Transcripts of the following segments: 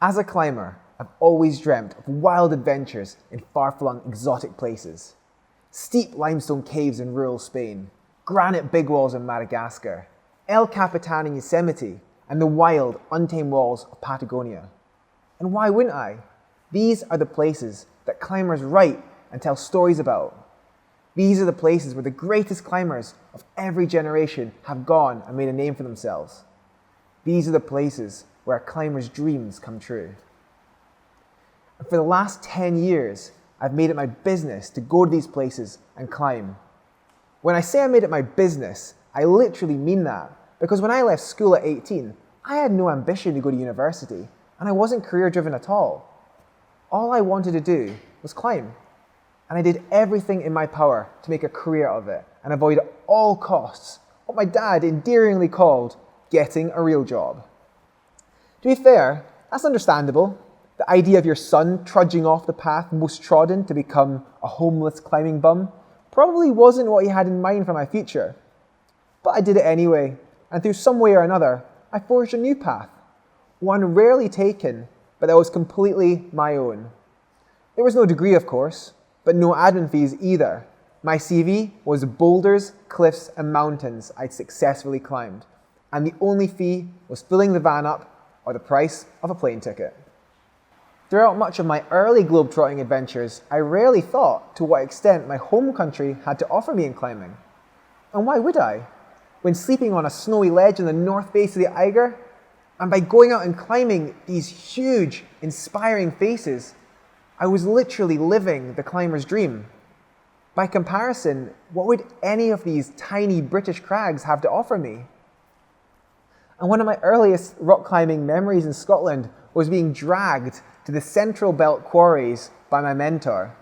As a climber, I've always dreamt of wild adventures in far-flung exotic places. Steep limestone caves in rural Spain, granite big walls in Madagascar, El Capitan in Yosemite, and the wild, untamed walls of Patagonia. And why wouldn't I? These are the places that climbers write and tell stories about. These are the places where the greatest climbers of every generation have gone and made a name for themselves. These are the places where a climber's dreams come true. And for the last 10 years, I've made it my business to go to these places and climb. When I say I made it my business, I literally mean that, because when I left school at 18, I had no ambition to go to university, and I wasn't career-driven at all. All I wanted to do was climb, and I did everything in my power to make a career of it and avoid at all costs what my dad endearingly called getting a real job. To be fair, that's understandable. The idea of your son trudging off the path most trodden to become a homeless climbing bum probably wasn't what he had in mind for my future. But I did it anyway, and through some way or another, I forged a new path. One rarely taken, but that was completely my own. There was no degree, of course, but no admin fees either. My CV was boulders, cliffs, and mountains I'd successfully climbed, and the only fee was filling the van up or the price of a plane ticket. Throughout much of my early globetrotting adventures, I rarely thought to what extent my home country had to offer me in climbing. And why would I? When sleeping on a snowy ledge in the north face of the Eiger, and by going out and climbing these huge, inspiring faces, I was literally living the climber's dream. By comparison, what would any of these tiny British crags have to offer me? And one of my earliest rock climbing memories in Scotland was being dragged to the Central Belt quarries by my mentor.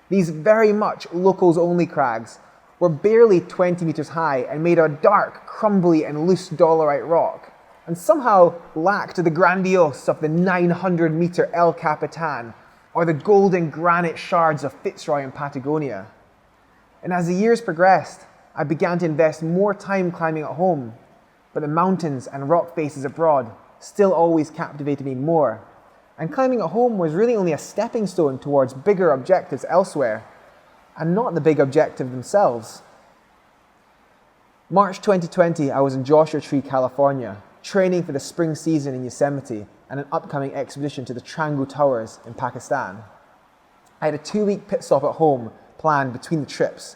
These very much locals-only crags were barely 20 meters high and made of dark, crumbly and loose dolerite rock, and somehow lacked the grandiose of the 900-meter El Capitan or the golden granite shards of Fitzroy in Patagonia. And as the years progressed, I began to invest more time climbing at home, but the mountains and rock faces abroad still always captivated me more. And climbing at home was really only a stepping stone towards bigger objectives elsewhere, and not the big objective themselves. March 2020, I was in Joshua Tree, California, training for the spring season in Yosemite and an upcoming expedition to the Trangu Towers in Pakistan. I had a 2-week pit stop at home planned between the trips,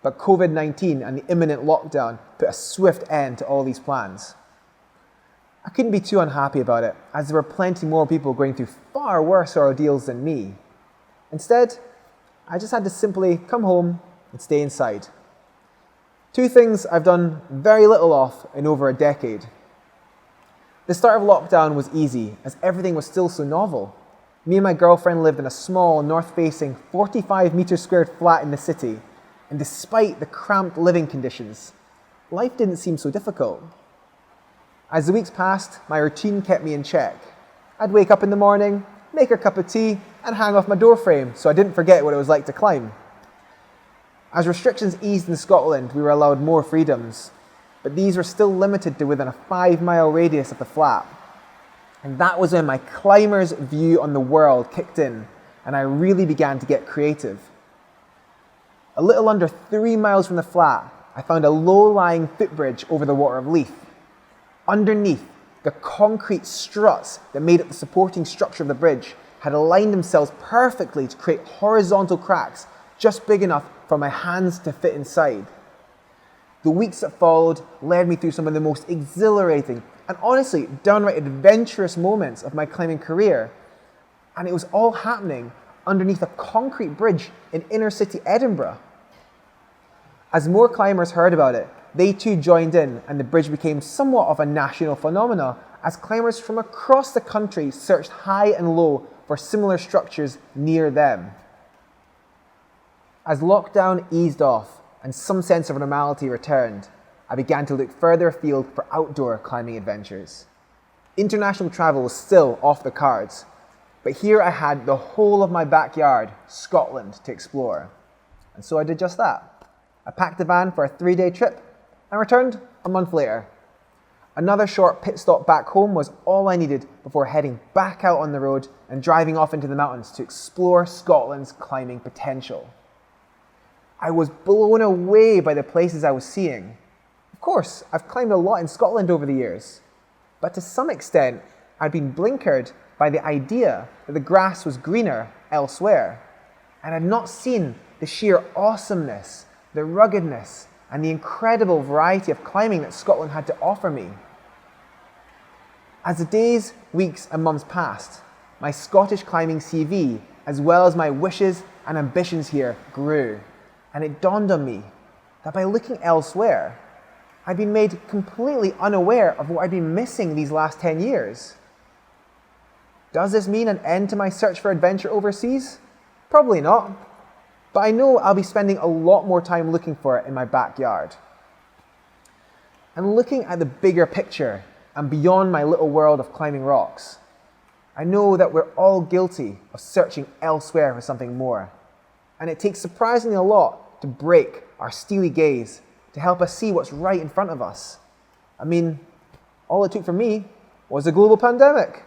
but COVID-19 and the imminent lockdown put a swift end to all these plans. I couldn't be too unhappy about it, as there were plenty more people going through far worse ordeals than me. Instead, I just had to simply come home and stay inside. 2 things I've done very little of in over a decade. The start of lockdown was easy, as everything was still so novel. Me and my girlfriend lived in a small, north-facing, 45-meter squared flat in the city, and despite the cramped living conditions, life didn't seem so difficult. As the weeks passed, my routine kept me in check. I'd wake up in the morning, make a cup of tea, and hang off my door frame so I didn't forget what it was like to climb. As restrictions eased in Scotland, we were allowed more freedoms, but these were still limited to within a 5-mile radius of the flat. And that was when my climber's view on the world kicked in, and I really began to get creative. A little under 3 miles from the flat, I found a low-lying footbridge over the Water of Leith. Underneath, the concrete struts that made up the supporting structure of the bridge had aligned themselves perfectly to create horizontal cracks just big enough for my hands to fit inside. The weeks that followed led me through some of the most exhilarating and honestly downright adventurous moments of my climbing career, and it was all happening underneath a concrete bridge in inner city Edinburgh. As more climbers heard about it, they too joined in, and the bridge became somewhat of a national phenomenon as climbers from across the country searched high and low for similar structures near them. As lockdown eased off and some sense of normality returned, I began to look further afield for outdoor climbing adventures. International travel was still off the cards, but here I had the whole of my backyard, Scotland, to explore. And so I did just that. I packed a van for a 3-day trip and returned a month later. Another short pit stop back home was all I needed before heading back out on the road and driving off into the mountains to explore Scotland's climbing potential. I was blown away by the places I was seeing. Of course, I've climbed a lot in Scotland over the years, but to some extent, I'd been blinkered by the idea that the grass was greener elsewhere, and had not seen the sheer awesomeness, the ruggedness, and the incredible variety of climbing that Scotland had to offer me. As the days, weeks, and months passed, my Scottish climbing CV, as well as my wishes and ambitions here, grew, and it dawned on me that by looking elsewhere, I'd been made completely unaware of what I'd been missing these last 10 years. Does this mean an end to my search for adventure overseas? Probably not, but I know I'll be spending a lot more time looking for it in my backyard. And looking at the bigger picture and beyond my little world of climbing rocks, I know that we're all guilty of searching elsewhere for something more, and it takes surprisingly a lot to break our steely gaze to help us see what's right in front of us. I mean, all it took for me was a global pandemic.